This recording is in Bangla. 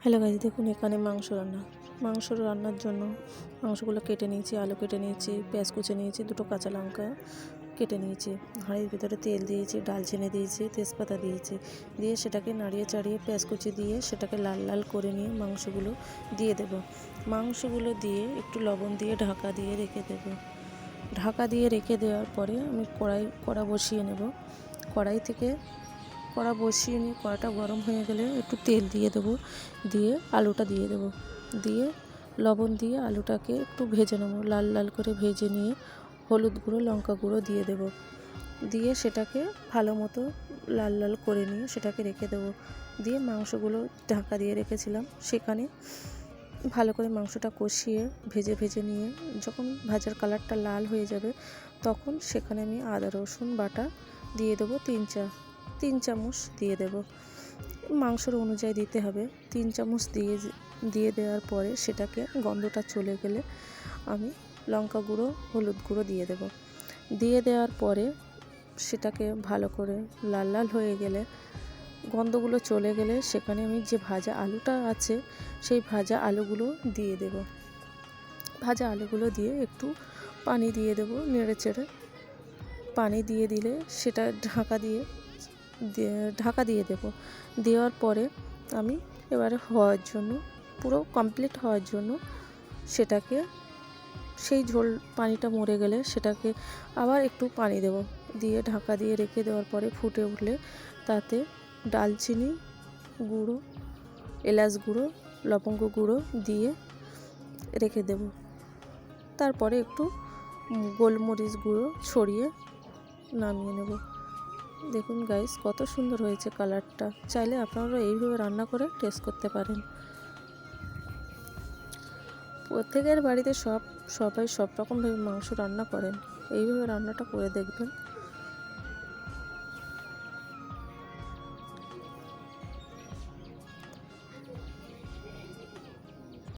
হ্যালো গাইস, দেখুন এখানে মাংস রান্নার জন্য মাংসগুলো কেটে নিয়েছি, আলু কেটে নিয়েছি, পেঁয়াজ কুচে নিয়েছি, দুটো কাঁচা লঙ্কা কেটে নিয়েছি, হাঁড়ির ভিতরে তেল দিয়েছি, ডালচিনি দিয়েছি, তেজপাতা দিয়েছি, দিয়ে সেটাকে নাড়িয়ে চাড়িয়ে পেঁয়াজ কুচি দিয়ে সেটাকে লাল লাল করে নিয়ে মাংসগুলো দিয়ে দেব। মাংসগুলো দিয়ে একটু লবণ দিয়ে ঢাকা দিয়ে রেখে দেব। ঢাকা দিয়ে রেখে দেওয়ার পরে আমি কড়া বসিয়ে নেব। কড়া বসিয়ে নিয়ে কড়াটা গরম হয়ে গেলে একটু তেল দিয়ে দেবো, দিয়ে আলুটা দিয়ে দেবো, দিয়ে লবণ দিয়ে আলুটাকে একটু ভেজে নেবো, লাল লাল করে ভেজে নিয়ে হলুদ গুঁড়ো লঙ্কা গুঁড়ো দিয়ে দেবো, দিয়ে সেটাকে ভালো মতো লাল লাল করে নিয়ে সেটাকে রেখে দেবো। দিয়ে মাংসগুলো ঢাকা দিয়ে রেখেছিলাম সেখানে ভালো করে মাংসটা কষিয়ে ভেজে ভেজে নিয়ে যখন ভাজার কালারটা লাল হয়ে যাবে তখন সেখানে আমি আদা রসুন বাটা দিয়ে দেবো, তিন চামচ দিয়ে দেব। মাংসর অনুযায়ী দিতে হবে। 3 চামচ দিয়ে দেওয়ার পরে সেটাকে গন্ধটা চলে গেলে আমি লঙ্কা গুঁড়ো হলুদ গুঁড়ো দিয়ে দেব। দিয়ে দেওয়ার পরে সেটাকে ভালো করে লাল লাল হয়ে গেলে গন্ধগুলো চলে গেলে সেখানে আমি যে ভাজা আলুটা আছে সেই ভাজা আলুগুলো দিয়ে দেব। ভাজা আলুগুলো দিয়ে একটু পানি দিয়ে দেব, নেড়ে চেড়ে পানি দিয়ে দিলে সেটা ঢাকা দিয়ে দেব। দেওয়ার পরে আমি এবারে পুরো কমপ্লিট হওয়ার জন্য সেটাকে সেই পানিটা মরে গেলে সেটাকে আবার একটু পানি দেব, দিয়ে ঢাকা দিয়ে রেখে দেওয়ার পরে ফুটে উঠলে তাতে ডালচিনি গুঁড়ো, এলাচ গুঁড়ো, লবঙ্গ গুঁড়ো দিয়ে রেখে দেব। তারপরে একটু গোলমরিচ গুঁড়ো ছড়িয়ে নামিয়ে নেব। দেখুন গাইস, কত সুন্দর হয়েছে কালারটা। চাইলে আপনারা এইভাবে রান্না করে টেস্ট করতে পারেন। প্রত্যেকের বাড়িতে সবাই সব রকমভাবে মাংস রান্না করেন, এইভাবে রান্নাটা করে দেখবেন।